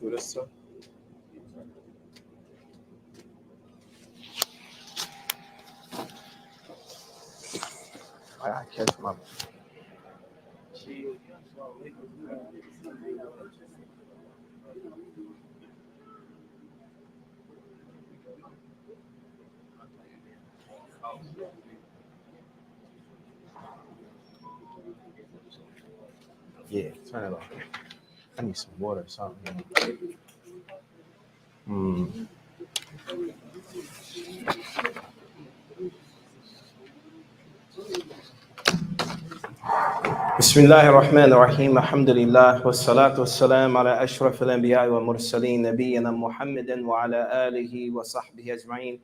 do this stuff. I catch my. Yeah, turn it off. I need some water or something. بسم الله الرحمن الرحيم الحمد لله والصلاة والسلام على أشرف الأنبياء والمرسلين نبينا محمد وعلى آله وصحبه أجمعين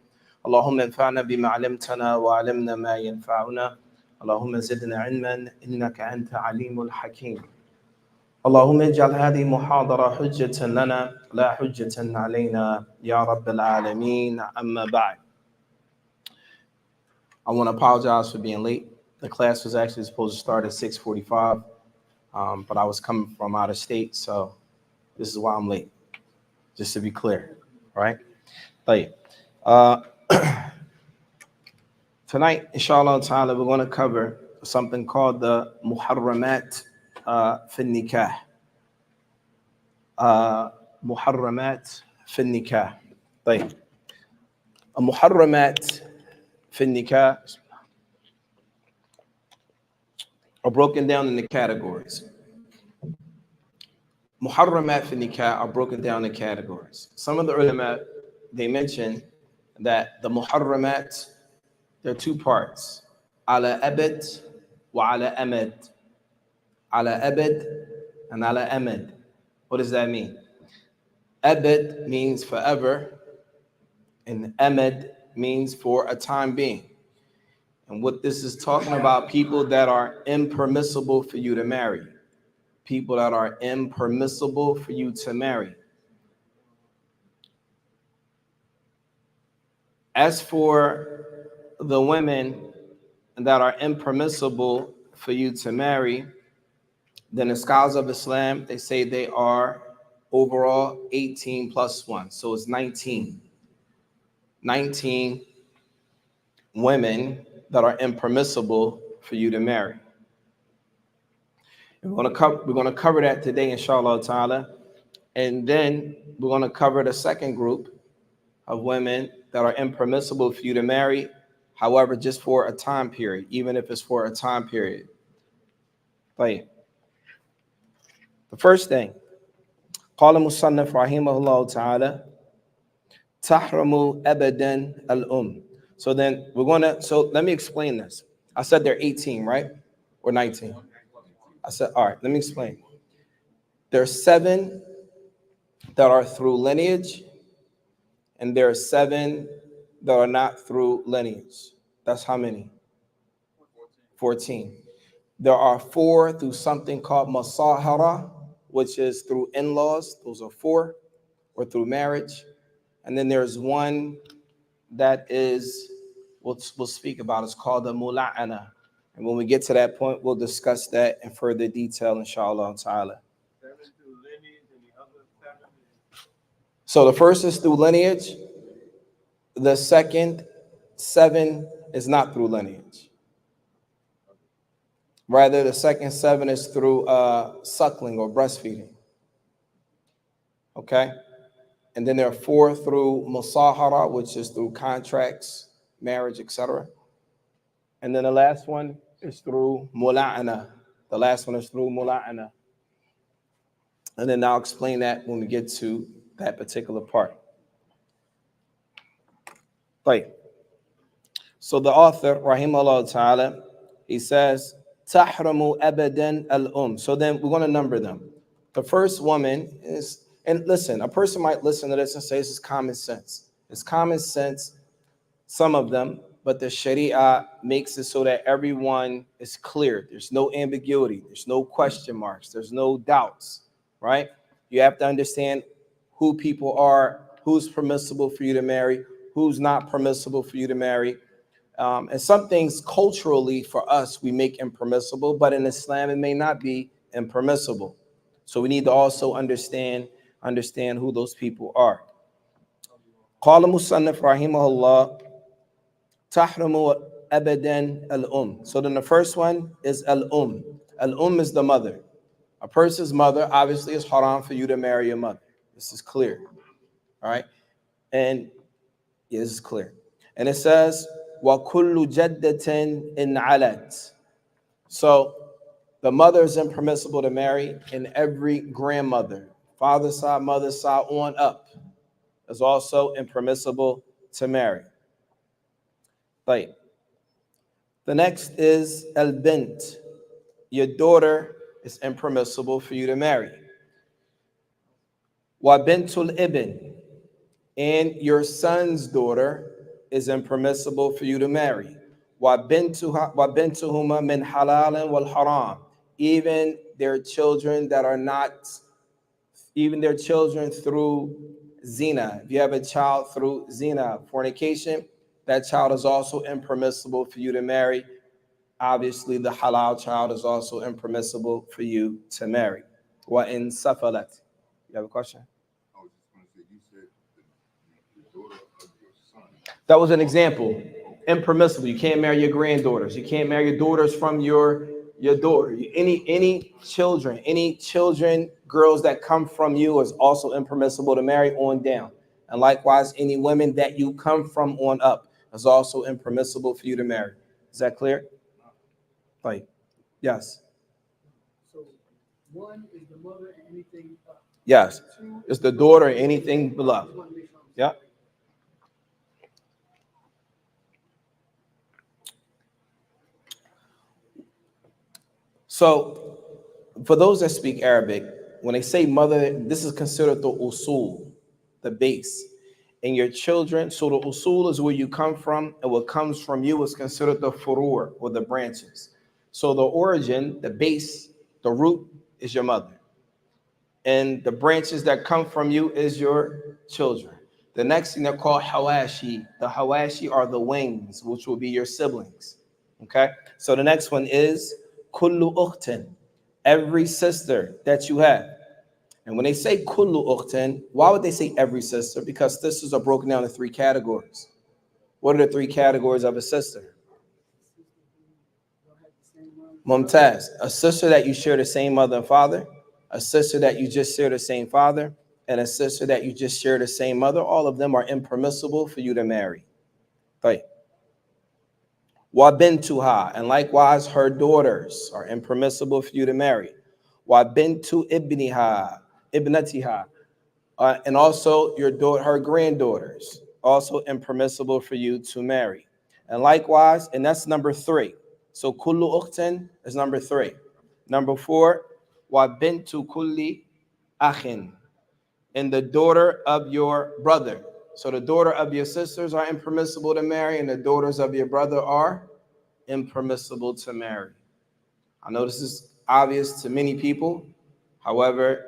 اللهم انفعنا بما علمتنا وعلمنا ما ينفعنا اللهم زدنا علما إنك أنت عليم الحكيم اللهم اجعل هذه محاضرة حجة لنا لا حجة علينا يا رب العالمين أما بعد. I want to apologize for being late. The class was actually supposed to start at 6:45, but I was coming from out of state, so this is why I'm late, just to be clear, all right? Tonight, inshallah ta'ala, we're going to cover something called the Muharramat fi Nikah. Muharramat fi Nikah. A Muharramat fi Nikah are broken down into categories. Muharramat fi Nikah are broken down into categories. Some of the ulama, they mention that the Muharramat, there are two parts. Ala abad wa ala amad. Ala abad and ala amad. What does that mean? Abad means forever, and amad means for a time being. And what this is talking about, people that are impermissible for you to marry. People that are impermissible for you to marry. As for the women that are impermissible for you to marry, then the scholars of Islam, they say they are overall 18 plus 1. So it's 19. 19 women that are impermissible for you to marry. We're going to cover that today, inshallah ta'ala. And then we're going to cover the second group of women that are impermissible for you to marry, however, just for a time period, even if it's for a time period. The first thing, قال المصنف رحمه الله تعالى تحرم أبدا الأم. So let me explain this. I said they're 18, right? Or 19? I said, all right, let me explain. There are 7 that are through lineage, and there are 7 that are not through lineage. That's how many? 14. There are 4 through something called masahara, which is through in-laws. Those are 4, or through marriage. And then there's 1 that is, we'll speak about. It's called the mula'ana. And when we get to that point, we'll discuss that in further detail, inshallah ta'ala. 7 through lineage and the other 7? So the first is through lineage. The second 7 is not through lineage. Rather, the second 7 is through suckling or breastfeeding. Okay? And then there are 4 through musahara, which is through contracts, marriage, etc. And then the last one is through mula'ana. The last one is through mula'ana. And then I'll explain that when we get to that particular part. Right. So the author, rahimahullah ta'ala, he says, tahramu abadan al-um. So then we're going to number them. The first woman is, and listen, a person might listen to this and say, this is common sense. It's common sense, some of them, but the Sharia makes it so that everyone is clear. There's no ambiguity. There's no question marks. There's no doubts, right? You have to understand who people are, who's permissible for you to marry, who's not permissible for you to marry. And some things culturally for us, we make impermissible, but in Islam, it may not be impermissible. So we need to also understand understand who those people are. قال مصنف رحمه الله تحرم أبدا الأم. So then the first one is al-um. Al-um is the mother. A person's mother, obviously, is haram for you to marry your mother. This is clear. All right? And yeah, this is clear. And it says, وَكُلُّ جَدَّةٍ إِنْ عَلَتْ. So the mother is impermissible to marry, and every grandmother, father side, mother side, on up, is also impermissible to marry. Right. The next is al-bint. Your daughter is impermissible for you to marry. Wa bintul ibn. And your son's daughter is impermissible for you to marry. وَبِنْتُهُمَا مِنْ حَلَالٍ وَالْحَرَامِ. Even their children that are not, even their children through zina. If you have a child through zina, fornication, that child is also impermissible for you to marry. Obviously, the halal child is also impermissible for you to marry. وَإِنْ سَفَلَتْ. You have a question? I was just going to say, you said the daughter of your son. That was an example. Impermissible. You can't marry your granddaughters. You can't marry your daughters from your daughter. Any children, girls that come from you is also impermissible to marry on down. And likewise, any women that you come from on up is also impermissible for you to marry. Is that clear? Right. Yes. So one is the mother and anything up. Yes. Two It's the daughter and anything below. Just want to make sure I'm Yeah. So, for those that speak Arabic, when they say mother, this is considered the usul, the base. And your children, so the usul is where you come from, and what comes from you is considered the furur, or the branches. So the origin, the base, the root is your mother. And the branches that come from you is your children. The next thing they're called hawashi. The hawashi are the wings, which will be your siblings. Okay? So the next one is kullu ukhtin, every sister that you have. And when they say kullu ukhtin, why would they say every sister? Because sisters are broken down into three categories. What are the three categories of a sister? Mumtaz, a sister that you share the same mother and father, a sister that you just share the same father, and a sister that you just share the same mother. All of them are impermissible for you to marry. Right. Wa bintuha, and likewise her daughters are impermissible for you to marry. Wa bintu ibnatiha, and also your daughter, her granddaughters, also impermissible for you to marry. And likewise, and that's number 3. So kullu ukhtin is number 3. Number 4, wa bintu kulli akhin, and the daughter of your brother. So the daughter of your sisters are impermissible to marry, and the daughters of your brother are impermissible to marry. I know this is obvious to many people. However,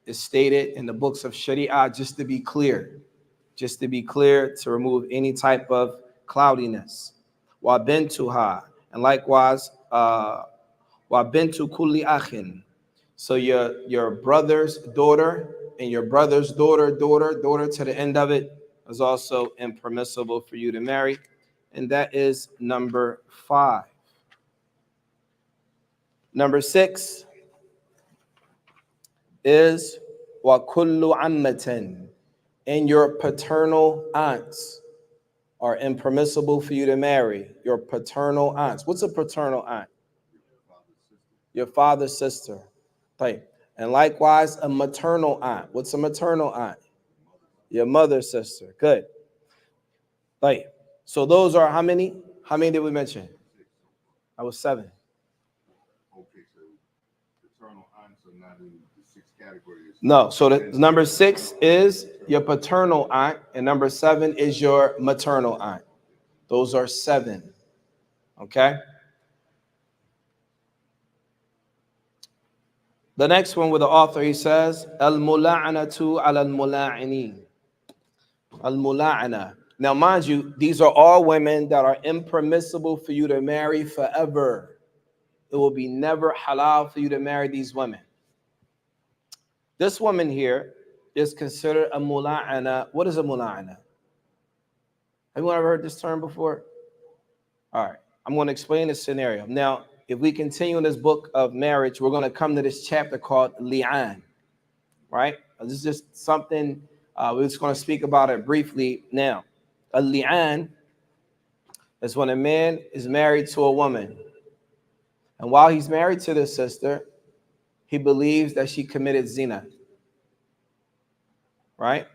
it's stated in the books of Sharia just to be clear, to remove any type of cloudiness. Wa bintuha, and likewise, wa bintu kulli akhin. So your brother's daughter and your brother's daughter to the end of it is also impermissible for you to marry. And that is number 5. Number 6 is wa kullu ammatin, and your paternal aunts are impermissible for you to marry. Your paternal aunts. What's a paternal aunt? Your father's sister. Right. And likewise, a maternal aunt. What's a maternal aunt? Your mother's sister. Good. Right. So those are how many? How many did we mention? That was 7. Okay, so paternal aunts are not in the 6 categories. No. So the number 6 is your paternal aunt, and number 7 is your maternal aunt. Those are 7. Okay. The next one with the author, he says, al-mula'anatu ala-al-mula'inin. Al-mula'ana. Now, mind you, these are all women that are impermissible for you to marry forever. It will be never halal for you to marry these women. This woman here, is considered a mula'ana. What is a mula'ana? Anyone ever heard this term before? All right, I'm going to explain the scenario. Now, if we continue in this book of marriage, we're going to come to this chapter called li'an, right? This is just something we're just going to speak about it briefly now. A li'an is when a man is married to a woman, and while he's married to this sister, he believes that she committed zina, right?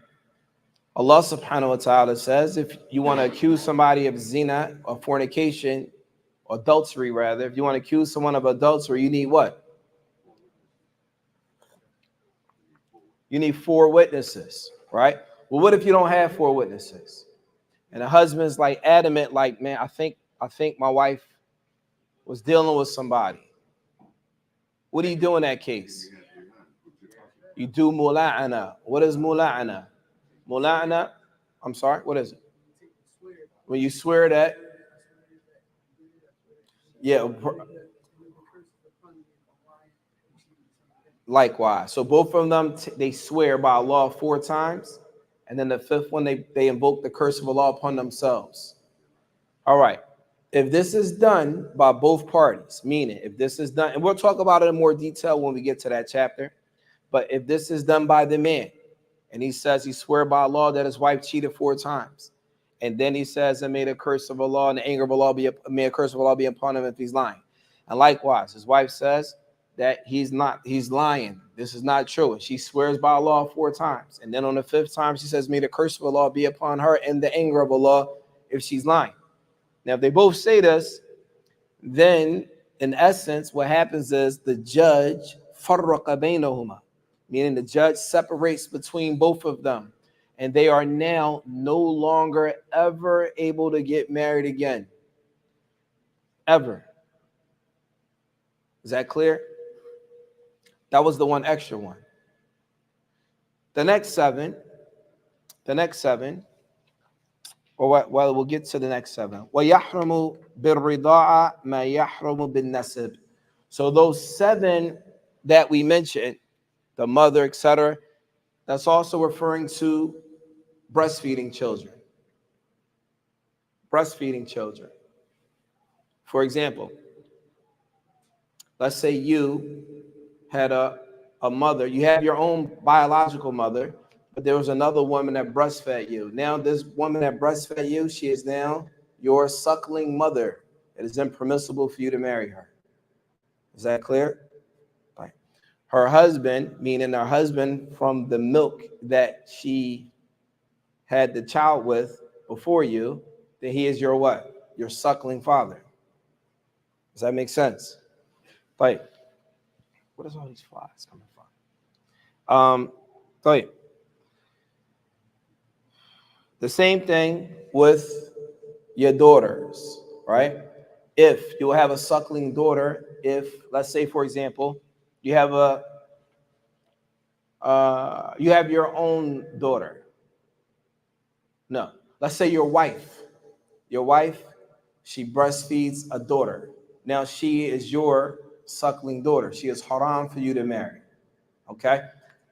Allah subhanahu wa ta'ala says, if you want to accuse somebody of zina or fornication, or adultery rather, if you want to accuse someone of adultery, you need what? You need 4 witnesses, right? Well, what if you don't have 4 witnesses? And the husband's like adamant, like, man, I think my wife was dealing with somebody. What do you do in that case? You do mula'ana. What is mula'ana? Mula'ana, I'm sorry, what is it? When you swear that, yeah, likewise. So both of them, they swear by Allah 4 times. And then the 5th one, they invoke the curse of Allah upon themselves. All right. If this is done by both parties, meaning if this is done, and we'll talk about it in more detail when we get to that chapter, but if this is done by the man, and he says he swear by Allah that his wife cheated 4 times, and then he says, and may the curse of Allah and the anger of Allah may a curse of Allah be upon him if he's lying. And likewise, his wife says that he's lying. This is not true. And she swears by Allah 4 times. And then on the 5th time, she says, may the curse of Allah be upon her and the anger of Allah if she's lying. Now, if they both say this, then in essence, what happens is the judge farraqa baynahuma, meaning the judge separates between both of them. And they are now no longer ever able to get married again. Ever. Is that clear? That was the one extra one. The next seven, or well, we'll get to the next 7. وَيَحْرُمُ بِالرِّضَاعَ مَا يَحْرُمُ بِالنَّسِبِ. So those 7 that we mentioned, the mother, etc., that's also referring to breastfeeding children. Breastfeeding children. For example, let's say you had a mother, you have your own biological mother, but there was another woman that breastfed you. Now this woman that breastfed you, she is now your suckling mother. It is impermissible for you to marry her. Is that clear? Right. Her husband, meaning her husband from the milk that she had the child with before you, then he is your what? Your suckling father. Does that make sense? Right. What is all these flies coming from? Right. The same thing with your daughters, right? If you have a suckling daughter, if let's say, for example, you have your own daughter. No, let's say your wife, she breastfeeds a daughter. Now she is your suckling daughter. She is haram for you to marry. Okay,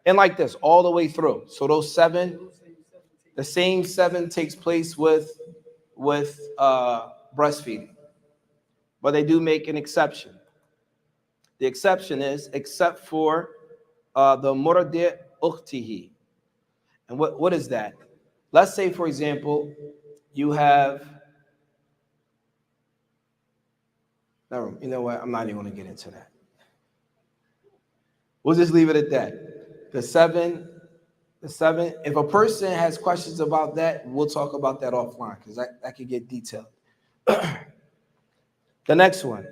and like this all the way through. So those 7. The same 7 takes place with breastfeeding, but they do make an exception. The exception is except for the murdi ukhtihi. And what is that? Let's say, for example, you have. No, you know what? I'm not even going to get into that. We'll just leave it at that. The seven. If a person has questions about that, we'll talk about that offline because that could get detailed. The next one,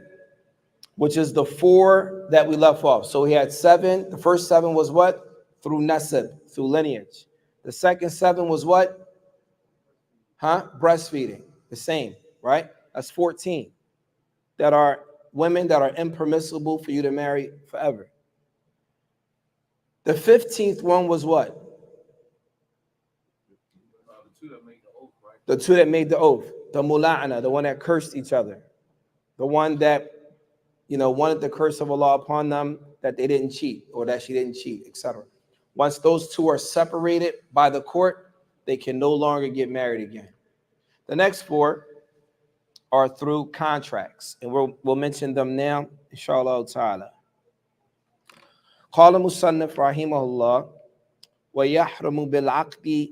which is the 4 that we left off. So we had 7. The first 7 was what? Through nasab, through lineage. The second 7 was what? Breastfeeding. The same, right? That's 14 that are women that are impermissible for you to marry forever. The 15th one was what? The 2 that made the oath. The mula'ana, the one that cursed each other. The one that, wanted the curse of Allah upon them, that they didn't cheat or that she didn't cheat, etc. Once those two are separated by the court, they can no longer get married again. The next four are through contracts, and we'll mention them now, inshallah ta'ala. قال مصنف رحمه الله ويحرم بالعقد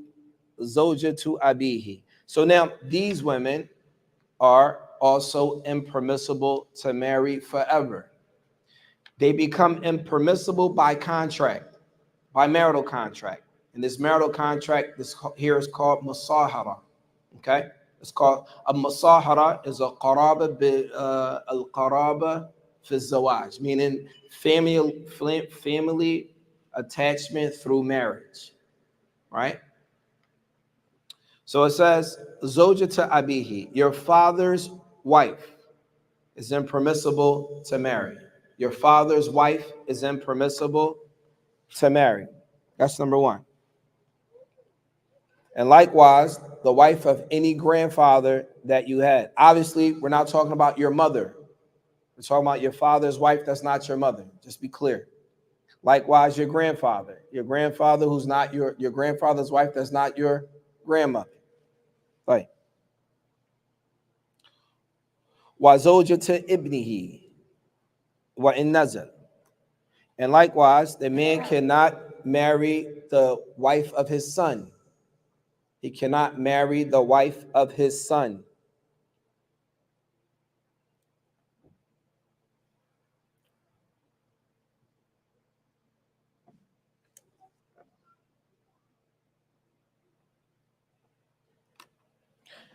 زوجة أبيه. So now these women are also impermissible to marry forever. They become impermissible by contract, by marital contract. And this marital contract, this here is called musahara. Okay, it's called a musahara is a qaraba al qaraba fi zawaj, meaning family attachment through marriage, right? So it says zawjata abihi, your father's wife is impermissible to marry. Your father's wife is impermissible to marry. That's number one. And likewise, the wife of any grandfather that you had. Obviously, we're not talking about your mother. We're talking about your father's wife that's not your mother. Just be clear. Likewise, your grandfather. Your grandfather who's not your grandfather's wife that's not your grandmother. Right. وَزَوْجَةَ ibnihi wa in nazal. And likewise, the man cannot marry the wife of his son. He cannot marry the wife of his son.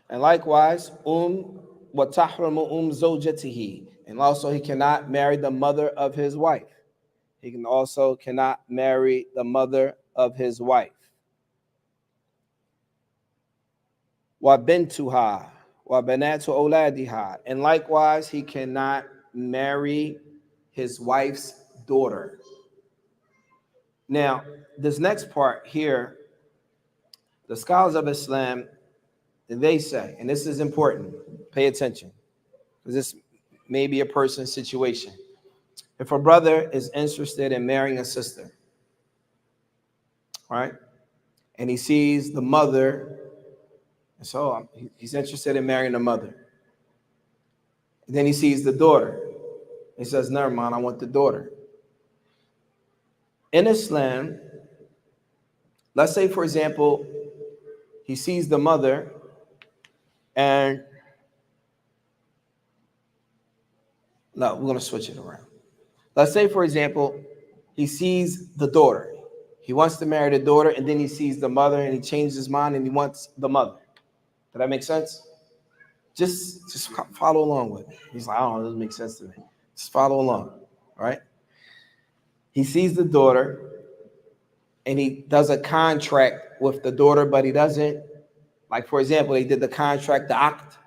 And likewise, wa tahramu zawjatihi. And also he cannot marry the mother of his wife. He cannot marry the mother of his wife. Wa bintuha wa banatu awladiha. And likewise, he cannot marry his wife's daughter. Now, this next part here, the scholars of Islam, they say, and this is important, pay attention, because this may be a person's situation. If a brother is interested in marrying a sister, right, and he sees the mother, and so he's interested in marrying the mother. And then he sees the daughter. He says, never mind, I want the daughter. In Islam, let's say, for example, he sees the mother and no, we're going to switch it around. Let's say, for example, he sees the daughter. He wants to marry the daughter, and then he sees the mother, and he changes his mind, and he wants the mother. Did that make sense? Just follow along with it. He's like, I don't know, it doesn't make sense to me. Just follow along, right? He sees the daughter, and he does a contract with the daughter, but he doesn't. Like, for example, he did the contract, the act,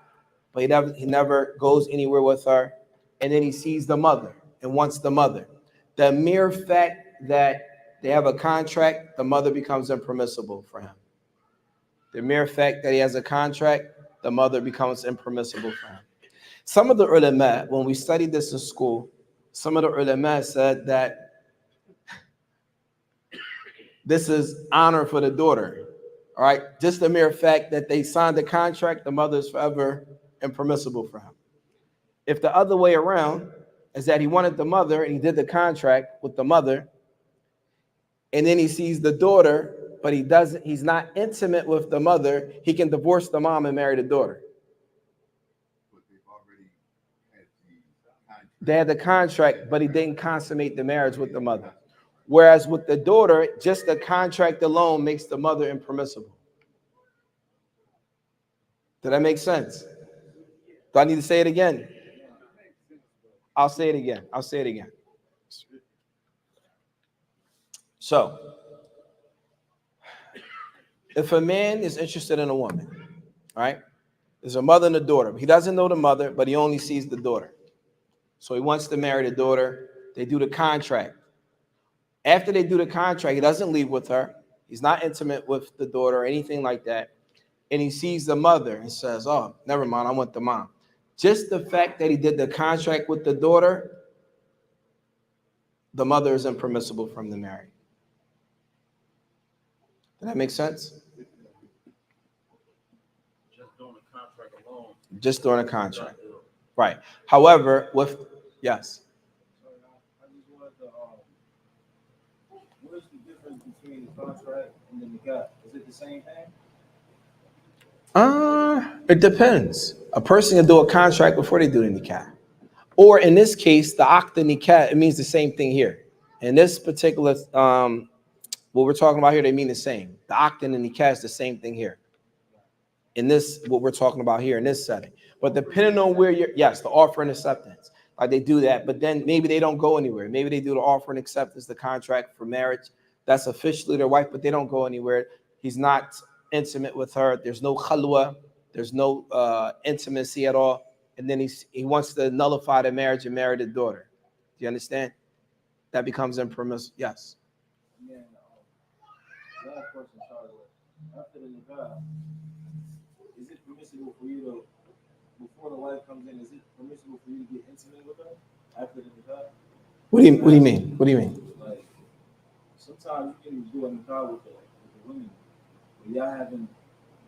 but he never goes anywhere with her. And then he sees the mother and wants the mother. The mere fact that they have a contract, the mother becomes impermissible for him. The mere fact that he has a contract, the mother becomes impermissible for him. Some of the ulama, when we studied this in school, some of the ulama said that this is honor for the daughter. All right, just the mere fact that they signed the contract, the mother is forever impermissible for him. If the other way around is that he wanted the mother and he did the contract with the mother, and then he sees the daughter, but he's not intimate with the mother, he can divorce the mom and marry the daughter. But they've already had the contract. They had the contract, but he didn't consummate the marriage with the mother. Whereas with the daughter, just the contract alone makes the mother impermissible. Did that make sense? Do I need to say it again? I'll say it again. So, if a man is interested in a woman, right? There's a mother and a daughter. He doesn't know the mother, but he only sees the daughter. So he wants to marry the daughter. They do the contract. After they do the contract, he doesn't leave with her. He's not intimate with the daughter or anything like that. And he sees the mother and says, oh, never mind, I want the mom. Just the fact that he did the contract with the daughter, the mother is impermissible from the marriage. Does that make sense? Just doing the contract alone. Just during a contract. Right. However, with, yes. So I just wanted to, what is the difference between the contract and the nikah? Is it the same thing? It depends. A person can do a contract before they do the nikah. Or in this case, the akd nikah, it means the same thing here. In this particular, what we're talking about here, they mean the same. The akd and the nikah is the same thing here. In this, what we're talking about here in this setting. But depending on where you're, yes, the offer and acceptance, like they do that, but then maybe they don't go anywhere. Maybe they do the offer and acceptance, the contract for marriage. That's officially their wife, but they don't go anywhere. He's not intimate with her. There's no khalwa. There's no intimacy at all. And then he wants to nullify the marriage and marry the daughter. Do you understand? That becomes impermissible. Yes. And then, last question, Charlie. After the nikah, is it permissible for you to, before the wife comes in, is it permissible for you to get intimate with her after the nikah? What do you mean? What do you mean? Like, sometimes you can do a nikah with the women, but y'all haven't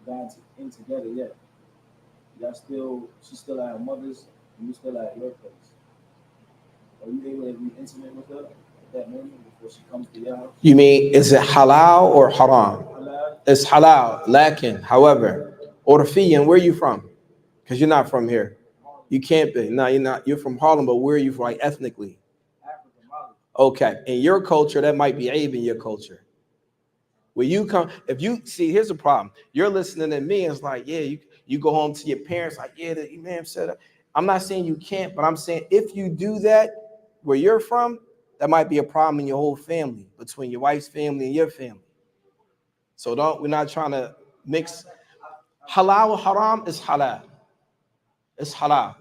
gone in together yet. She's still at her mother's, and you still at your place. Are you able to be intimate with her at that moment before she comes to your house? You mean, is it halal or haram? Halal? It's halal. Lakin, however, Orfiyan, where are you from? Because you're not from here. You can't be. No, you're not. You're from Harlem, but where are you from, like, ethnically? Africa, Mali. Okay. In your culture, that might be aib in your culture. Where you come, if you see, here's the problem. You're listening to me, and it's like, yeah, you go home to your parents, like, yeah, the imam said it. I'm not saying you can't, but I'm saying if you do that where you're from, that might be a problem in your whole family, between your wife's family and your family. So we're not trying to mix. Halal or haram is halal. It's halal.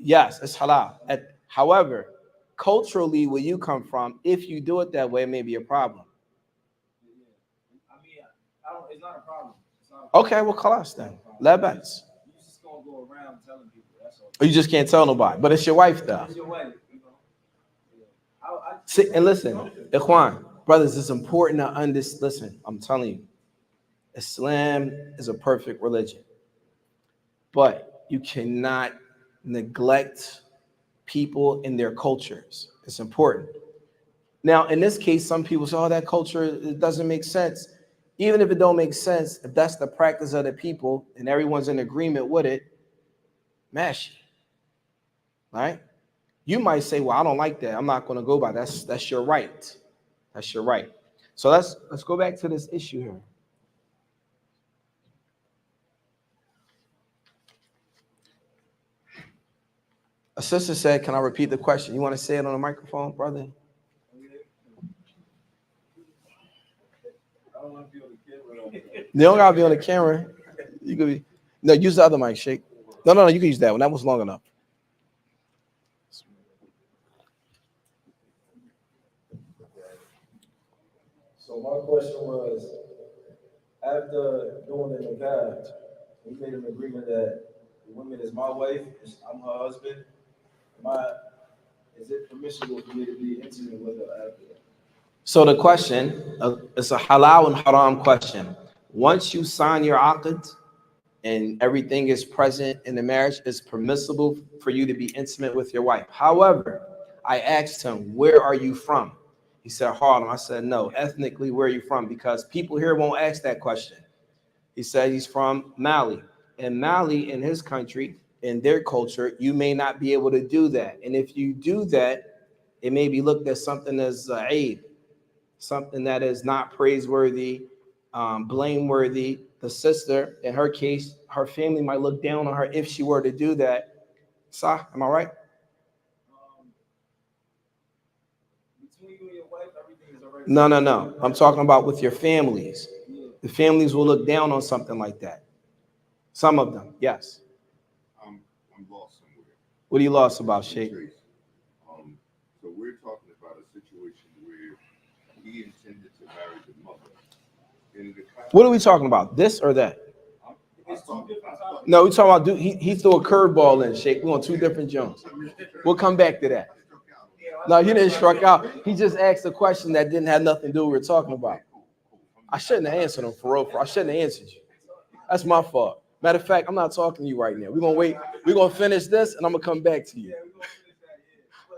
Yes, it's halal. However, culturally, where you come from, if you do it that way, it may be a problem. I mean, it's not a problem. Not a problem. Okay, well, khalas then. Labats. You just gonna go around telling people. That's all. You just can't tell nobody. But it's your wife, though. It's your wife, you know. Yeah. See, and listen, Ikhwan, brothers, it's important to understand. Listen, I'm telling you, Islam is a perfect religion. But you cannot neglect people in their cultures. It's important. Now, in this case, some people say, oh, that culture, it doesn't make sense. Even if it don't make sense, if that's the practice of the people and everyone's in agreement with it, mash, right? You might say, well, I don't like that. I'm not going to go by that. That's your right. That's your right. So let's go back to this issue here. A sister said, can I repeat the question? You want to say it on the microphone, brother? You don't gotta be on the camera. You could be. No, use the other mic, Sheikh. No. You can use that one. That was long enough. So my question was, after doing the nikah, we made an agreement that the woman is my wife, I'm her husband. Is it permissible for me to be intimate with her after that? So the question, it's a halal and haram question. Once you sign your aqd and everything is present in the marriage, it's permissible for you to be intimate with your wife. However, I asked him, where are you from? He said, Harlem. I said, no, ethnically, where are you from? Because people here won't ask that question. He said he's from Mali. And Mali, in his country, in their culture, you may not be able to do that. And if you do that, it may be looked at something as aib, something that is not praiseworthy, blameworthy. The sister, in her case, her family might look down on her if she were to do that. Sah, am I right? Between you and your wife, everything is already. No. I'm talking about with your families. The families will look down on something like that. Some of them, yes. I'm lost somewhere. What are you lost about, Sheikh? So we're talking about a situation where he intended to marry the mother. What are we talking about? This or that? It's two different topics. No, we're talking about, he threw a curveball in, Sheikh. We're on two different jumps. We'll come back to that. No, you didn't struck out. He just asked a question that didn't have nothing to do with what we're talking about. I shouldn't have answered him for real. I shouldn't have answered you. That's my fault. Matter of fact, I'm not talking to you right now. We're gonna wait. We're gonna finish this, and I'm gonna come back to you.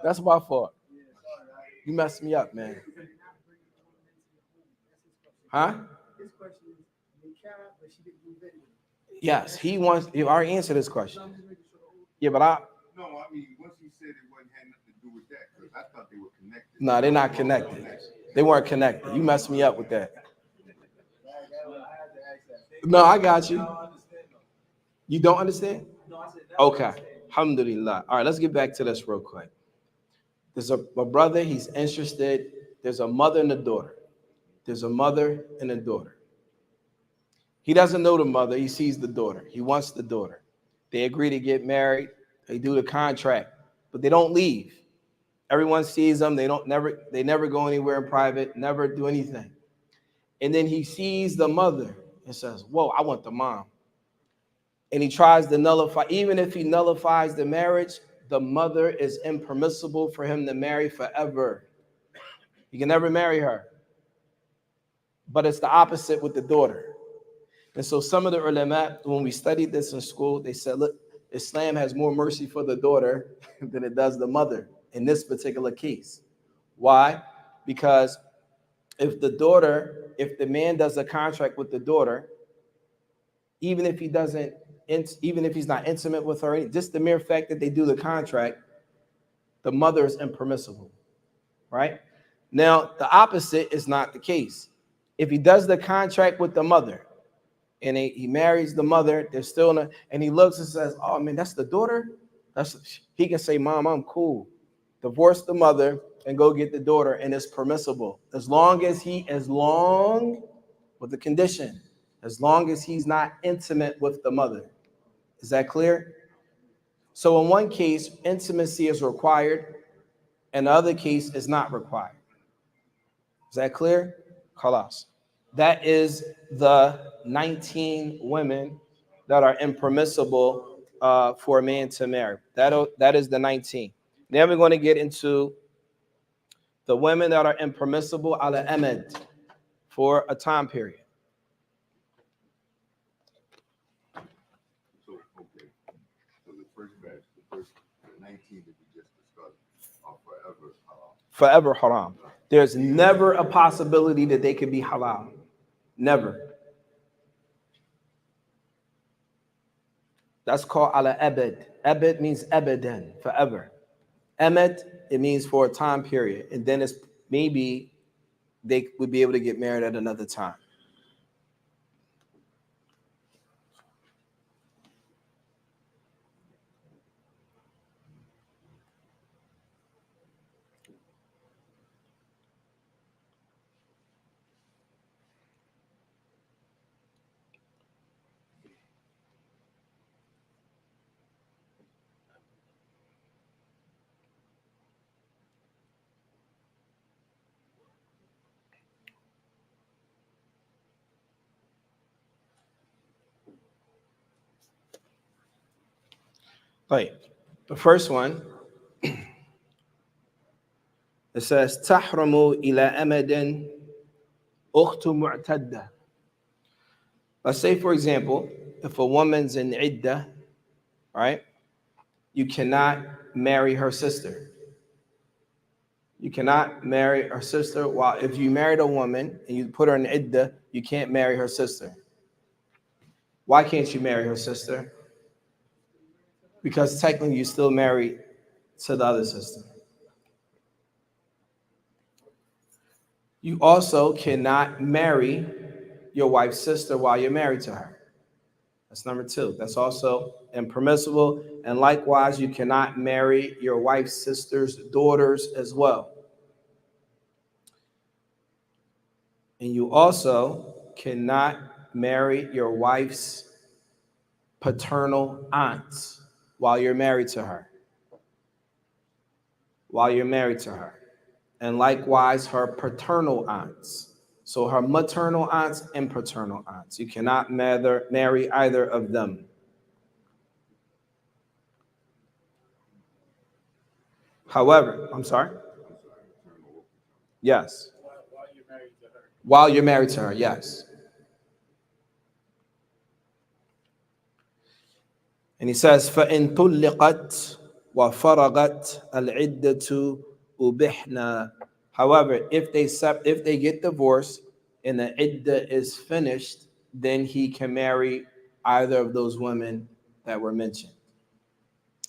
That's my fault. You messed me up, man. Huh? His question is, Nikah, but she didn't move in. Yes, he wants. You already answered this question. So I'm just making sure. Yeah, but I. No, I mean, once he said it wasn't had nothing to do with that, because I thought they were connected. No, they're not connected. They weren't connected. You messed me up with that. No, I got you. You don't understand? Okay. Alhamdulillah. All right, let's get back to this real quick. There's a brother, he's interested. There's a mother and a daughter. There's a mother and a daughter. He doesn't know the mother. He sees the daughter. He wants the daughter. They agree to get married. They do the contract, but they don't leave. Everyone sees them. They never go anywhere in private, never do anything. And then he sees the mother and says, whoa, I want the mom. And he tries to nullify. Even if he nullifies the marriage, the mother is impermissible for him to marry forever. He can never marry her. But it's the opposite with the daughter. And so some of the ulama, when we studied this in school, they said, look, Islam has more mercy for the daughter than it does the mother in this particular case. Why? Because if the man does a contract with the daughter, even if he's not intimate with her, just the mere fact that they do the contract, the mother is impermissible, right? Now, the opposite is not the case. If he does the contract with the mother and he marries the mother, they're still in and he looks and says, oh man, that's the daughter? He can say, Mom, I'm cool. Divorce the mother and go get the daughter, and it's permissible. As long with the condition, as long as he's not intimate with the mother. Is that clear? So in one case, intimacy is required, and the other case is not required. Is that clear? Khalas. That is the 19 women that are impermissible for a man to marry. That is the 19. Then we're going to get into the women that are impermissible ala amad for a time period. So, okay. So the first batch, the 19 that we just discussed are forever halal. Forever haram. There's never a possibility that they could be halal. Never. That's called ala abad. Abad means abadan, forever. Amad, it means for a time period. And then it's maybe they would be able to get married at another time. Right. The first one, it says, تحرم إلى أمد أخت معتدة. Let's say, for example, if a woman's in iddah, right, you cannot marry her sister. You cannot marry her sister. While if you married a woman and you put her in iddah, you can't marry her sister. Why can't you marry her sister? Because technically you're still married to the other sister. You also cannot marry your wife's sister while you're married to her. That's number 2. That's also impermissible. And likewise, you cannot marry your wife's sister's daughters as well. And you also cannot marry your wife's paternal aunts while you're married to her. While you're married to her. And likewise, her paternal aunts. So her maternal aunts and paternal aunts. You cannot marry either of them. However, I'm sorry? Yes. Why you married to her? While you're married to her, yes. And he says, فَإِن طُلِّقَتْ وَفَرَغَتْ الْعِدَّةُ أُبِحْنَا. However, if they get divorced and the iddah is finished, then he can marry either of those women that were mentioned.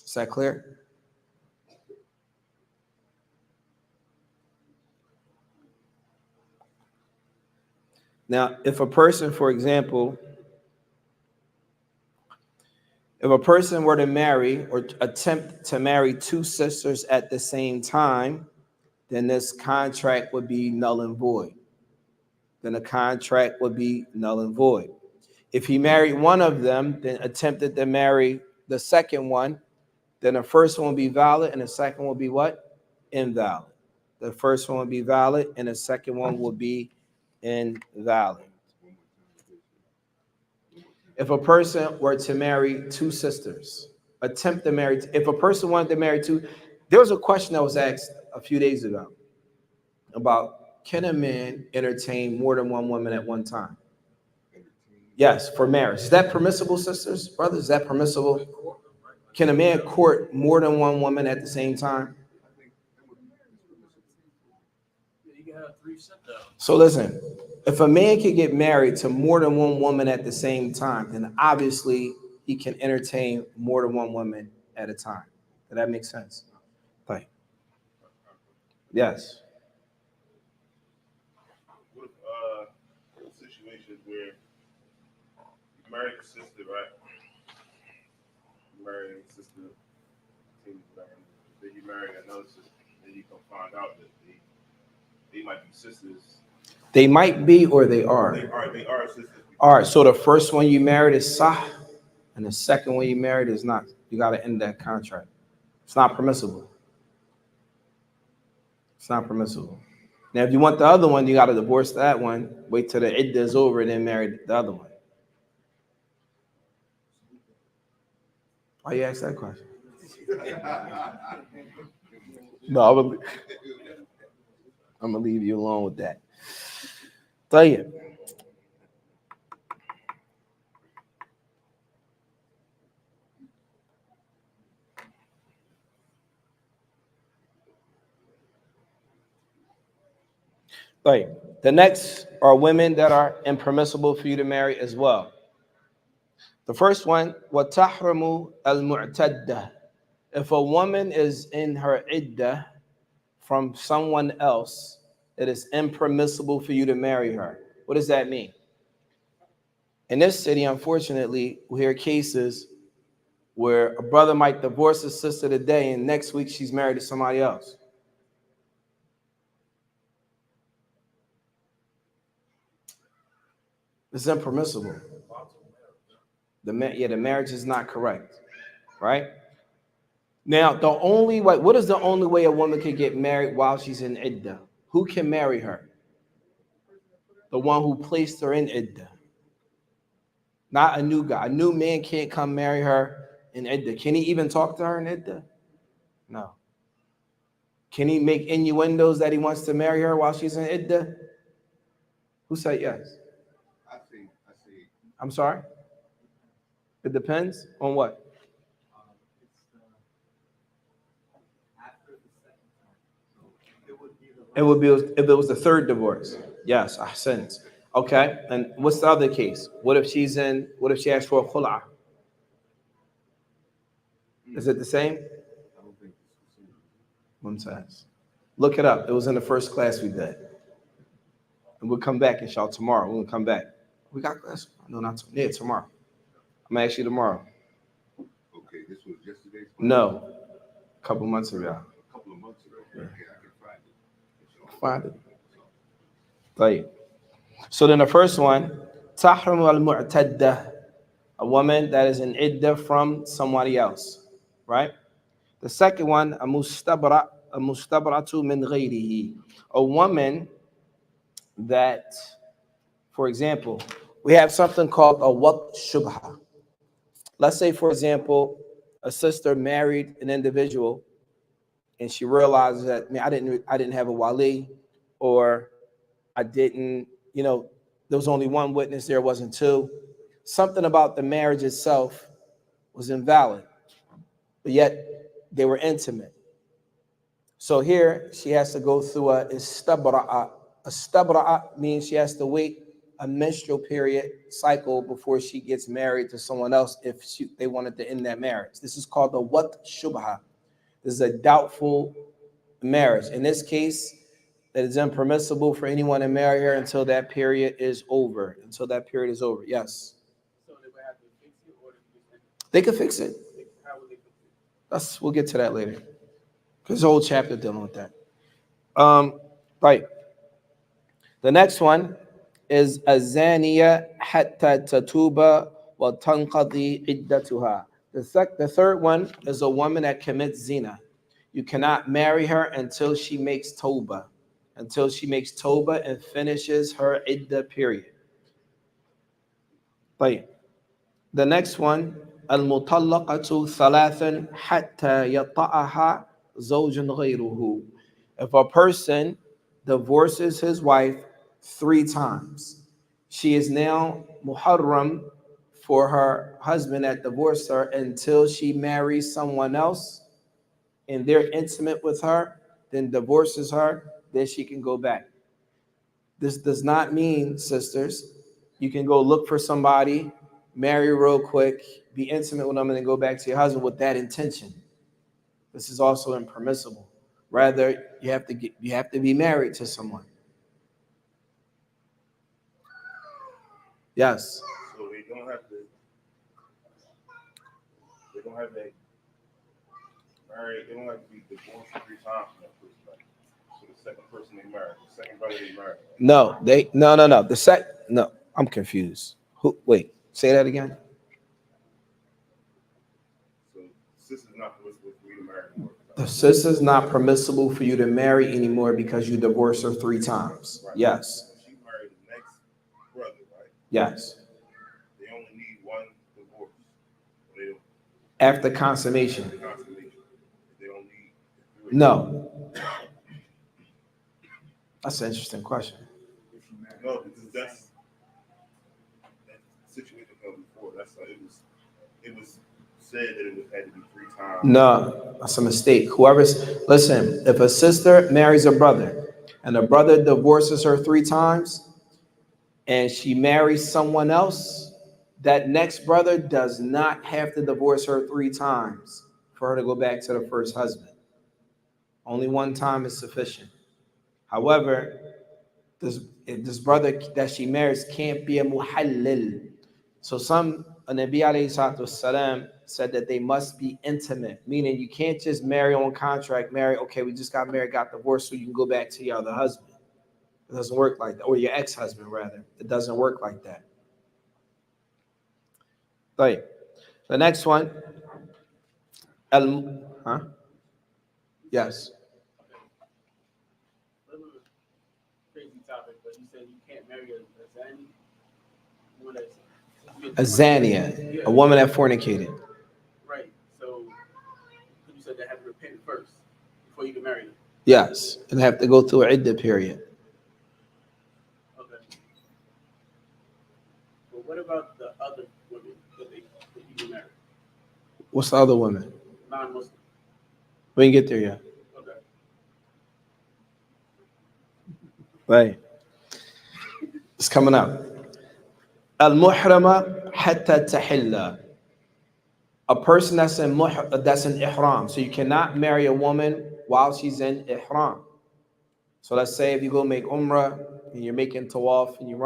Is that clear? Now, if a person, for example, if a person were to marry or attempt to marry two sisters at the same time, then this contract would be null and void. Then the contract would be null and void. If he married one of them, then attempted to marry the second one, then the first one will be valid and the second will be what? Invalid. The first one will be valid and the second one will be invalid. If a person were to marry two sisters, if a person wanted to marry two, there was a question that was asked a few days ago about, can a man entertain more than one woman at one time? Yes, for marriage. Is that permissible, sisters, brothers? Is that permissible? Can a man court more than one woman at the same time? So listen, if a man can get married to more than one woman at the same time, then obviously he can entertain more than one woman at a time. Does that make sense? Right. Yes. What situations where you marry a sister, right? You marry a sister, then you marry another sister, then you can find out that they might be sisters. They might be or they are. They are sisters. All right, so the first one you married is sah, and the second one you married is not. You got to end that contract. It's not permissible. It's not permissible. Now, if you want the other one, you got to divorce that one, wait till the iddah is over, and then marry the other one. Why you ask that question? No, I'm gonna leave you alone with that. Tell you. Right. The next are women that are impermissible for you to marry as well. The first one, وَتَحْرَمُ الْمُعْتَدَّةِ. If a woman is in her iddah from someone else, it is impermissible for you to marry her. What does that mean? In this city, unfortunately, we hear cases where a brother might divorce his sister today and next week she's married to somebody else. It's impermissible. The marriage is not correct, right? Now, the only way, what is the only way a woman can get married while she's in iddah? Who can marry her? The one who placed her in iddah. Not a new guy. A new man can't come marry her in iddah. Can he even talk to her in iddah? No. Can he make innuendos that he wants to marry her while she's in iddah? Who said yes? I see. I'm sorry? It depends on what? It would be if it was the third divorce. Yes, ahsant. Okay, and what's the other case? What if she asks for a khul'ah? Is it the same? Mumtaz. Look it up. It was in the first class we did. And we'll come back, inshallah, tomorrow. We'll come back. We got class? No, not tomorrow. Yeah, tomorrow. I'm actually tomorrow. Okay, this was yesterday's class? No, a couple months ago. A couple of months ago. Yeah. Okay, I can find it. Find it. Right. So then the first one, tahram al-mu'taddah, a woman that is in iddah from somebody else, right? The second one, a mustabratu min ghayrihi, a woman that, for example, we have something called a wat shubha. Let's say, for example, a sister married an individual and she realizes that, man, I didn't have a wali, or I didn't, there was only one witness, there wasn't two. Something about the marriage itself was invalid, but yet they were intimate. So here she has to go through a istabra'a. Istabra'a means she has to wait a menstrual period cycle before she gets married to someone else if they wanted to end that marriage. This is called the wat shubha. This is a doubtful marriage. In this case, that is impermissible for anyone to marry her until that period is over. Until that period is over. Yes. So they would have to fix it, or They could fix it. how would they fix it? We'll get to that later. There's a whole chapter dealing with that. Right. The next one is azaniya hatta tatuba wa tanqadi iddatuha. The third one is a woman that commits zina. You cannot marry her until she makes tawbah, and finishes her iddah period. Right. The next one, al-mutallaqatu thalathan hatta yata'aha zawjun ghayruhu. If a person divorces his wife 3 times, she is now muharram for her husband that divorced her until she marries someone else and they're intimate with her, then divorces her, then she can go back. This does not mean, sisters, you can go look for somebody, marry real quick, be intimate with them, and then go back to your husband with that intention. This is also impermissible. Rather, you have to be married to someone. Yes. So they don't have to marry. They don't have to be divorced 3 times from that person. Right? So the second person they married, the second brother they married. Right? No. No. I'm confused. Wait. Say that again. So sister's not permissible for you to marry anymore. The sister's not permissible for you to marry anymore because you divorced her 3 times. Right. Yes. She married the next brother, right? Yes. They only need one divorce. They don't. After consummation. They don't need 3. No. That's an interesting question. No, because that situation come before. That's like it was said that it had to be 3 times. No, that's a mistake. Listen, if a sister marries a brother and the brother divorces her 3 times and she marries someone else, that next brother does not have to divorce her 3 times for her to go back to the first husband. Only one time is sufficient. However, this brother that she marries can't be a muhallil. So Nabi alayhi salatu wasalam said that they must be intimate, meaning you can't just marry on contract, okay, we just got married, got divorced, so you can go back to your other husband. It doesn't work like that, or your ex-husband rather. It doesn't work like that. Right. The next one, yes. Crazy topic, but you said you can't marry a zani. Woman that's A zania, a woman that fornicated. Right. So you said they have to repent first before you can marry them. Yes, and have to go through an iddah period. Okay. But what about the other women that you can marry? What's the other woman? Non-Muslim. We didn't get there yet. Okay. Right. It's coming up. Al-muhrama hatta tahilla. A person that's in ihram. So you cannot marry a woman while she's in ihram. So let's say if you go make umrah and you're making tawaf and you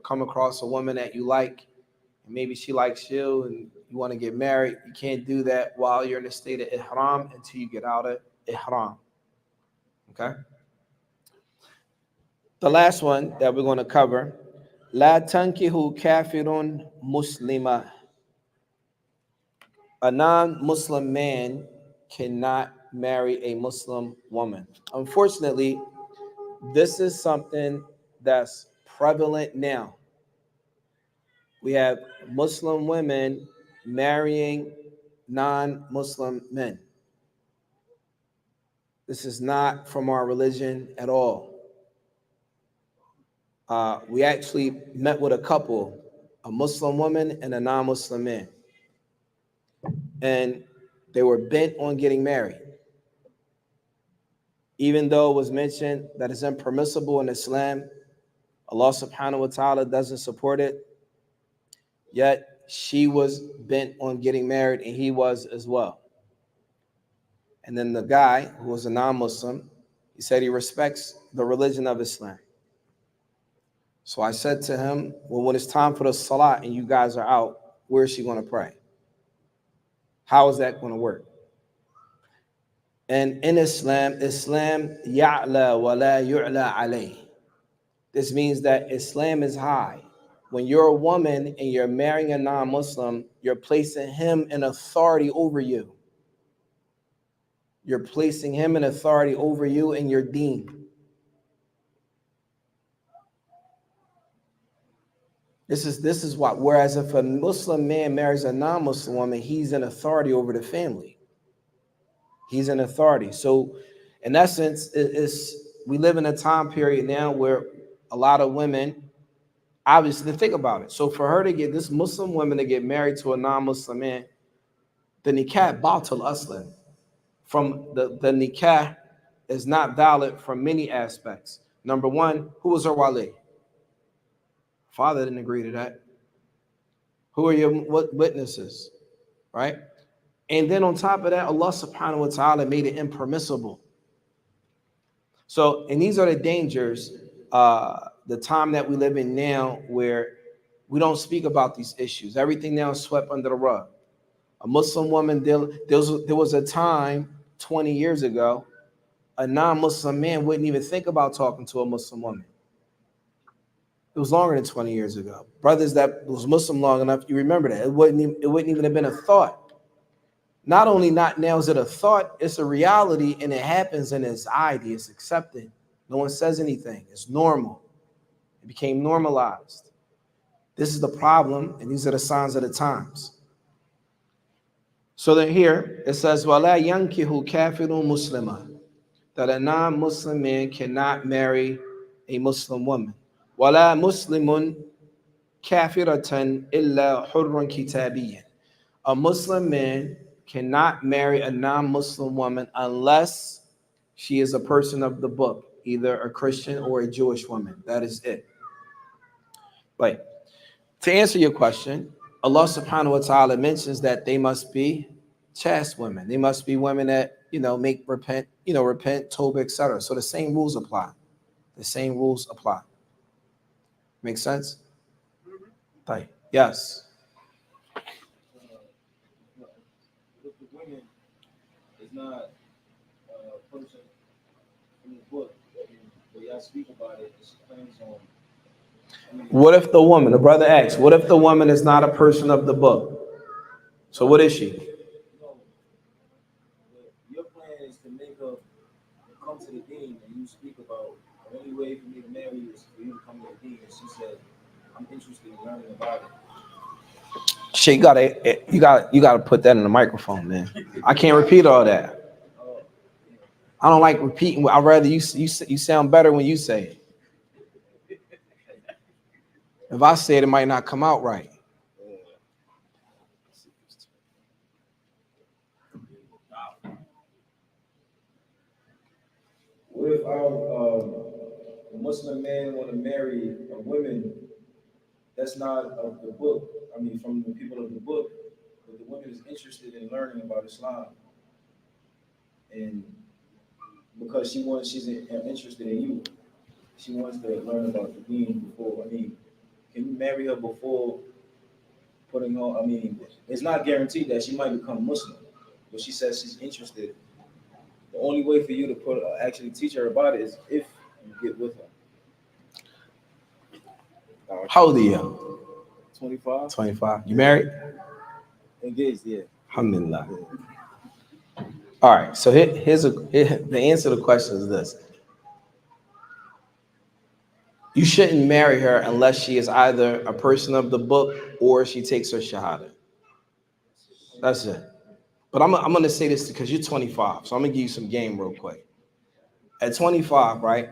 come across a woman that you like, and maybe she likes you and you want to get married, you can't do that while you're in the state of ihram until you get out of ihram. Okay? The last one that we're going to cover, La tankihu kafirun muslima. A non-Muslim man cannot marry a Muslim woman. Unfortunately, this is something that's prevalent now. We have Muslim women marrying non-Muslim men. This is not from our religion at all. we actually met with a couple, a Muslim woman and a non-Muslim man, and they were bent on getting married. Even though it was mentioned that it's impermissible in Islam, Allah subhanahu wa ta'ala doesn't support it, yet she was bent on getting married and he was as well. And then the guy, who was a non-Muslim, he said he respects the religion of Islam. So I said to him, well, when it's time for the salat and you guys are out, where is she going to pray? How is that going to work? And in Islam, ya'la wa la yu'la alayh. This means that Islam is high. When you're a woman and you're marrying a non-Muslim, you're placing him in authority over you. You're placing him in authority over you and your deen. This is what, whereas if a Muslim man marries a non-Muslim woman, he's in authority over the family. He's in authority. So in essence, we live in a time period now where a lot of women, obviously, think about it. So for her to get, this Muslim woman to get married to a non-Muslim man, the nikah batil aslan. From the nikah is not valid from many aspects. Number one, who was her wali? Father didn't agree to that. Who are your witnesses? Right? And then on top of that, Allah subhanahu wa ta'ala made it impermissible. So, and these are the dangers, the time that we live in now, where we don't speak about these issues. Everything now is swept under the rug. A Muslim woman, there was a time 20 years ago, a non-Muslim man wouldn't even think about talking to a Muslim woman. It was longer than 20 years ago. Brothers that was Muslim long enough, you remember that. It wouldn't even have been a thought. Not only not now is it a thought, it's a reality, and it happens in society. It's accepted. No one says anything. It's normal. It became normalized. This is the problem, and these are the signs of the times. So that here it says, "Wala yankihu kafirun muslima," that a non-Muslim man cannot marry a Muslim woman. "Wala muslimun kafiratan illa hurran kitabiyyan." A Muslim man cannot marry a non-Muslim woman unless she is a person of the book, either a Christian or a Jewish woman. That is it. But to answer your question, Allah subhanahu wa ta'ala mentions that they must be chaste women. They must be women that, repent, tawbah, etc. So the same rules apply. The same rules apply. Make sense? Right. Yes. If the women is not a person in the book, but y'all speak about it, it depends on. What if the woman, the brother asks, what if the woman is not a person of the book? So what is she? No, your plan is to make her come to the deen, and you speak about the only way for me to marry you is for you to come to the deen. And she said, "I'm interested in learning about it." Shit, you gotta put that in the microphone, man. I can't repeat all that. I don't like repeating. I'd rather you sound better when you say it. If I say it, it might not come out right. What if a Muslim man want to marry a woman that's not of the book? I mean, from the people of the book, but the woman is interested in learning about Islam, and because she's interested in you, she wants to learn about the deen before. I mean, can you marry her before putting her? I mean, it's not guaranteed that she might become Muslim, but she says she's interested. The only way for you to actually teach her about it is if you get with her. How old are you? 25. 25. You married? Engaged, yeah. Alhamdulillah. All right. So here's the answer to the question is this. You shouldn't marry her unless she is either a person of the book or she takes her shahada. That's it. But I'm going to say this because you're 25. So I'm going to give you some game real quick. At 25, right,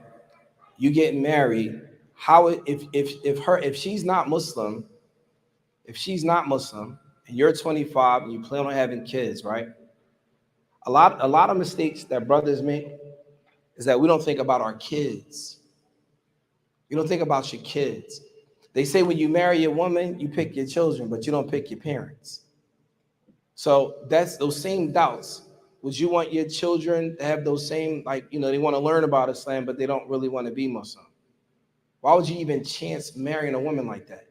you get married. if she's not Muslim, and you're 25 and you plan on having kids, right? A lot of mistakes that brothers make is that we don't think about our kids. You don't think about your kids. They say when you marry a woman, you pick your children, but you don't pick your parents. So that's those same doubts. Would you want your children to have those same, like, they want to learn about Islam, but they don't really want to be Muslim? Why would you even chance marrying a woman like that?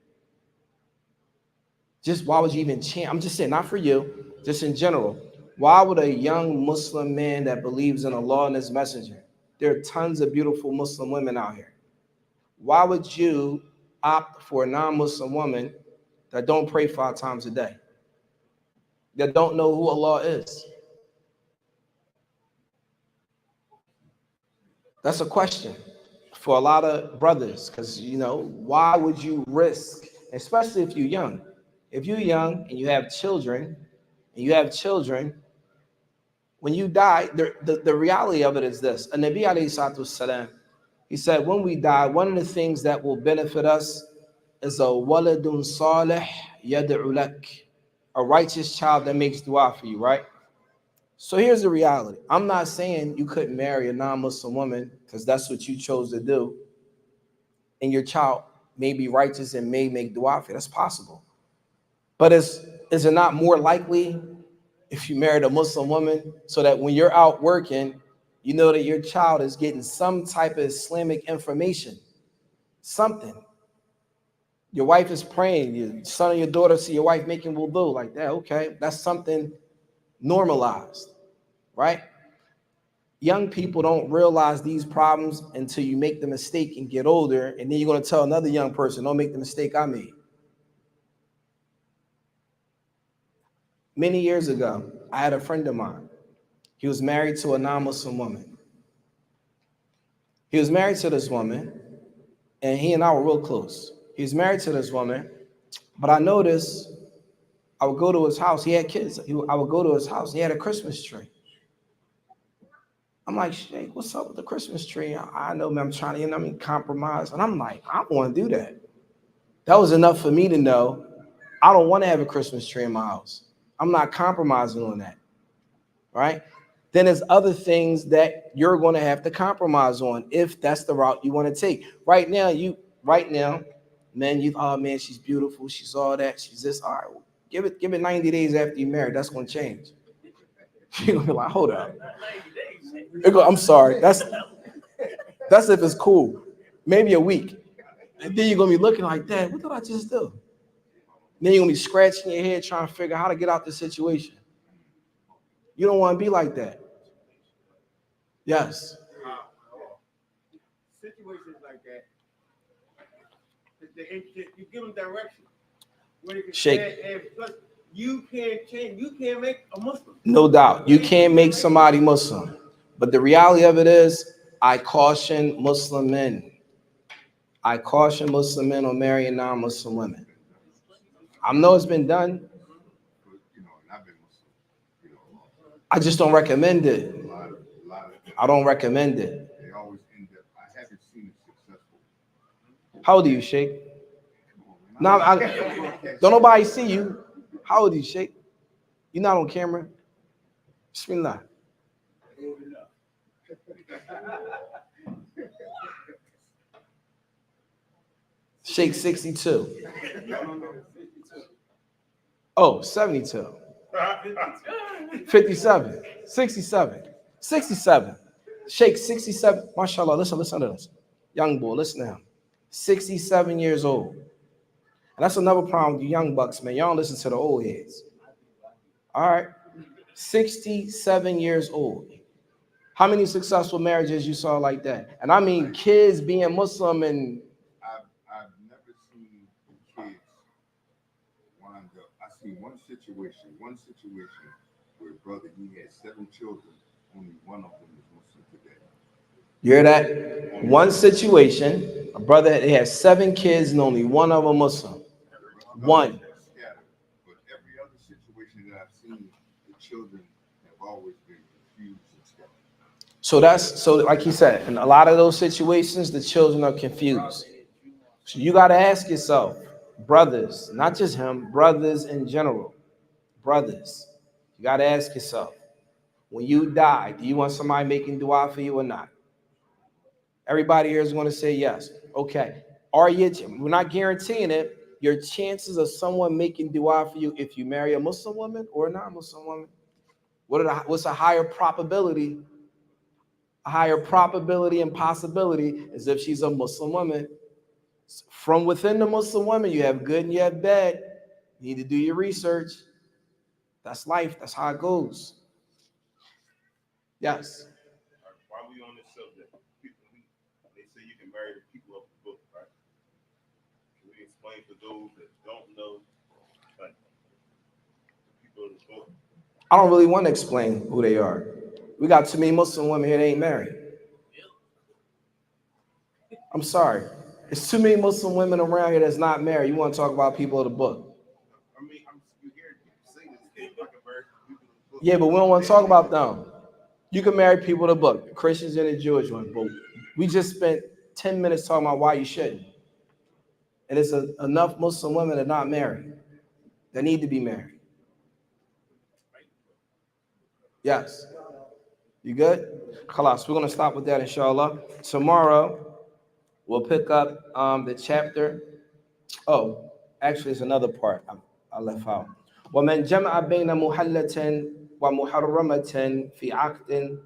Just why would you even chance? I'm just saying, not for you, just in general. Why would a young Muslim man that believes in Allah and His Messenger? There are tons of beautiful Muslim women out here. Why would you opt for a non-Muslim woman that don't pray 5 times a day, that don't know who Allah is? That's a question for a lot of brothers, because why would you risk, especially if you're young? If you're young and you have children, when you die, the reality of it is this. And Nabi alayhi salatu wasalam, he said, when we die, one of the things that will benefit us is a waladun salih yad'u lak, a righteous child that makes dua for you, right? So here's the reality. I'm not saying you couldn't marry a non-Muslim woman because that's what you chose to do, and your child may be righteous and may make dua for you. That's possible. But is it not more likely if you married a Muslim woman so that when you're out working, you know that your child is getting some type of Islamic information, something? Your wife is praying, your son or your daughter see your wife making wudu, like that, okay, that's something normalized, right? Young people don't realize these problems until you make the mistake and get older, and then you're going to tell another young person, don't make the mistake I made. Many years ago, I had a friend of mine. He was married to a non-Muslim woman. He was married to this woman, and he and I were real close. He was married to this woman, but I noticed I would go to his house. He had kids. I would go to his house. He had a Christmas tree. I'm like, Sheikh, what's up with the Christmas tree? I know, man, I'm trying to, compromise. And I'm like, I don't want to do that. That was enough for me to know I don't want to have a Christmas tree in my house. I'm not compromising on that, right? Then there's other things that you're going to have to compromise on if that's the route you want to take. Right now, man, oh man, she's beautiful, she's all that, she's this. All right, give it 90 days after you married, that's going to change. You're going to be like, hold up. I'm sorry, that's if it's cool. Maybe a week. And then you're going to be looking like that. What did I just do? Then you're going to be scratching your head trying to figure out how to get out the situation. You don't want to be like that. Yes. Situations like that, you give them direction. Shake. You can't change. You can't make a Muslim. No doubt. You can't make somebody Muslim. But the reality of it is, I caution Muslim men. On marrying non-Muslim women. I know it's been done. I just don't recommend it. I don't recommend it. They always end up. I haven't seen it successful. How old are you, Sheikh? No, don't nobody see you. How old are you, Sheikh? You're not on camera. Bismillah. Sheikh 62. Oh, 72. 57. 67. Sheikh 67. MashaAllah, listen to this. Young boy, listen to him. 67 years old. And that's another problem with you young bucks, man. Y'all don't listen to the old heads. All right. 67 years old. How many successful marriages you saw like that? And I mean kids being Muslim and I've never seen kids wind up. I see one situation where brother, he had 7 children, only one of them is Muslim today. You hear that? One situation, a brother has 7 kids and only one of them Muslim. One. But every other situation that I've seen, the children have always been confused and scattered. So like he said, in a lot of those situations, the children are confused. So you got to ask yourself, brothers, not just him, brothers in general, brothers, you got to ask yourself, when you die, do you want somebody making dua for you or not? Everybody here is going to say yes. Okay. Are you, we're not guaranteeing it. Your chances of someone making dua for you if you marry a Muslim woman or a non-Muslim woman, what's a higher probability? A higher probability and possibility is if she's a Muslim woman. From within the Muslim woman, you have good and you have bad. You need to do your research. That's life. That's how it goes. Yes. While we on this subject, they say you can marry the people of the book, right? Can we explain for those that don't know, like the people of the book? I don't really want to explain who they are. We got too many Muslim women here that ain't married. I'm sorry. There's too many Muslim women around here that's not married. You want to talk about people of the book? I mean, you hear you say this thing, I can marry the people of the book. Yeah, but we don't want to talk about them. You can marry people of the book, Christians and the Jewish one. But we just spent 10 minutes talking about why you shouldn't. And it's enough Muslim women that are not married. They need to be married. Yes. You good? Khalas, we're going to stop with that, inshallah. Tomorrow, we'll pick up the chapter. Oh, actually, it's another part I left out. وَمَنْ جَمَعَ بَيْنَ مُحَلَّةٍ وَمُحَرَّمَةٍ فِي عَقْدٍ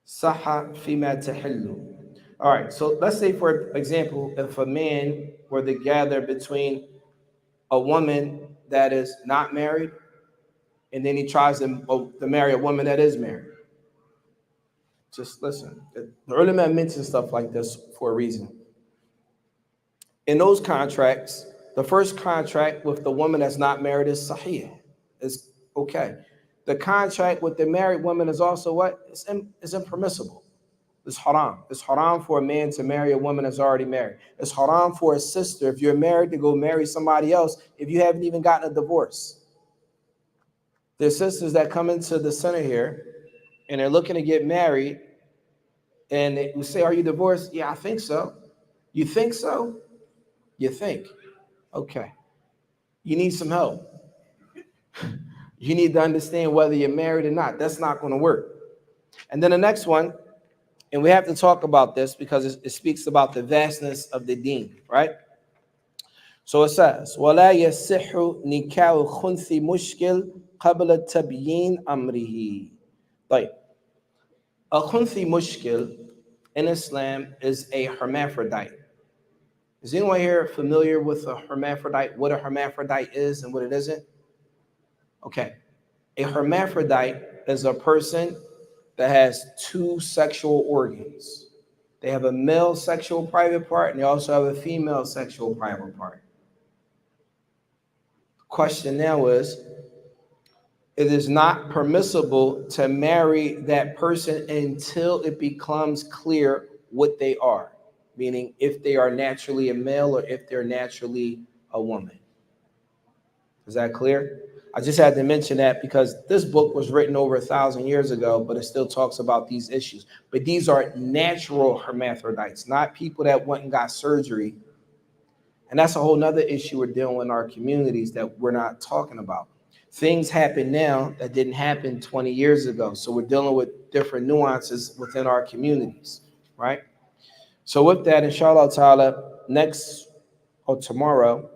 صَحَّ فِيمَا تَحِلُّ. All right, so let's say, for example, if a man were to gather between a woman that is not married and then he tries to marry a woman that is married. Just listen. The early man mentions stuff like this for a reason. In those contracts, the first contract with the woman that's not married is sahih. It's okay. The contract with the married woman is also what? It's impermissible. It's haram. It's haram for a man to marry a woman that's already married. It's haram for a sister, if you're married, to go marry somebody else if you haven't even gotten a divorce. There's sisters that come into the center here and they're looking to get married and they say, "Are you divorced?" "Yeah, I think so." "You think so?" "You think." Okay. You need some help. You need to understand whether you're married or not. That's not going to work. And then the next one, and we have to talk about this because it speaks about the vastness of the deen, right? So it says, وَلَا يَصِحُّ نِكَاحُ خُنْثِ مُشْكِلٍ قَبْلَ تَبْيِينِ أَمْرِهِ. Like, a khunthi mushkil in Islam is a hermaphrodite. Is anyone here familiar with a hermaphrodite, what a hermaphrodite is and what it isn't? Okay. A hermaphrodite is a person that has two sexual organs. They have a male sexual private part and they also have a female sexual private part. The question now is, it is not permissible to marry that person until it becomes clear what they are, meaning if they are naturally a male or if they're naturally a woman. Is that clear? I just had to mention that because this book was written over 1,000 years ago, but it still talks about these issues. But these are natural hermaphrodites, not people that went and got surgery. And that's a whole nother issue we're dealing with in our communities that we're not talking about. Things happen now that didn't happen 20 years ago. So we're dealing with different nuances within our communities, right? So with that, inshallah ta'ala, next or tomorrow,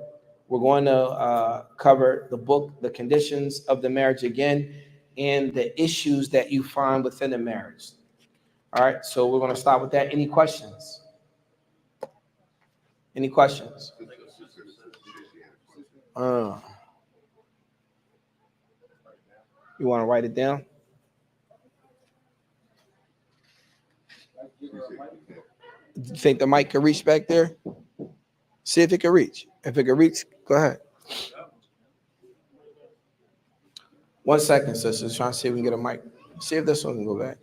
we're going to cover the book, The Conditions of the Marriage again, and the issues that you find within the marriage. All right, so we're going to start with that. Any questions? Any questions? You want to write it down? You think the mic can reach back there? See if it can reach. If it can reach, go ahead. 1 second, sisters. Trying to see if we can get a mic. See if this one can go back.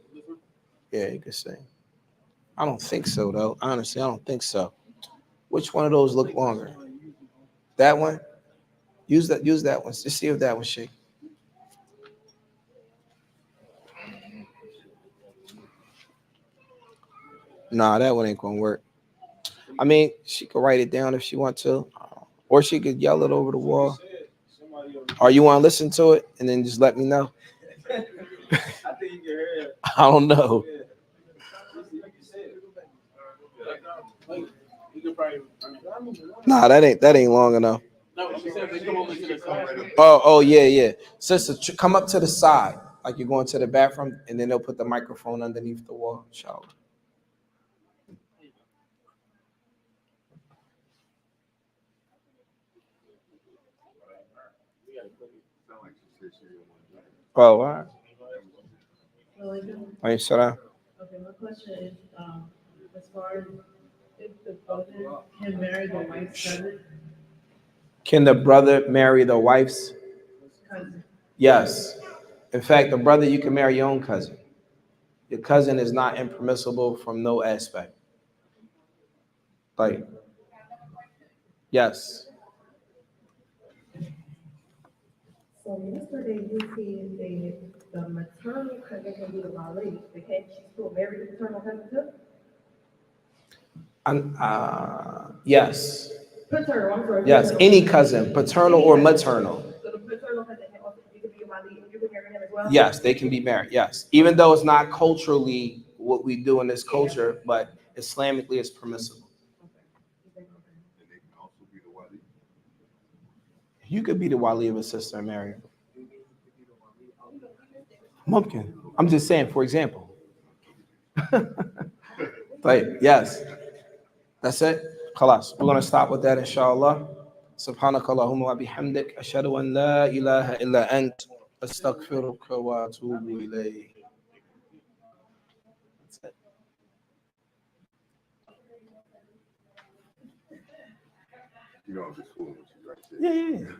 Yeah, you can see. I don't think so, though. Honestly, I don't think so. Which one of those look longer? That one? Use that one. Just see if that one shake. Nah, that one ain't gonna work. I mean, she could write it down if she want to, or she could yell it over the wall. Somebody over Or you want to listen to it and then just let me know? I think you can hear it. I don't know. Yeah. You can say it. Like, you could probably. Nah, that ain't long enough. No, she said they come over to the side. Oh yeah. Sister, come up to the side, like you're going to the bathroom, and then they'll put the microphone underneath the wall. Inshallah. Sound like she said she didn't want to do it. Oh, all right. Religion? Wait, shut up. Okay, my question is, as far as if the brother can marry the wife's cousin, Can the brother marry the wife's? Yes. In fact, the brother, you can marry your own cousin. Your cousin is not impermissible from no aspect. Like, yes. So yesterday you said that the maternal cousin can be the wali, but can't she still marry the paternal cousin too? Yes. Paternal, I'm sorry. Yes. paternal. Any cousin, paternal or maternal. So the paternal cousin can also, you can be a wali and you can marry him as well? Yes, they can be married. Yes. Even though it's not culturally what we do in this culture, but Islamically it's permissible. And they can also be the wali. You could be the wali of a sister and marry her. Mumkin. I'm just saying, for example. Like, yes. That's it. Khalas. We're going to stop with that, inshallah. سبحانك اللهم وبحمدك أشهد أن لا إله إلا أنت أستغفرك وأتوب إليك. That's it. You know, I'm just fooling with you right there. Yeah.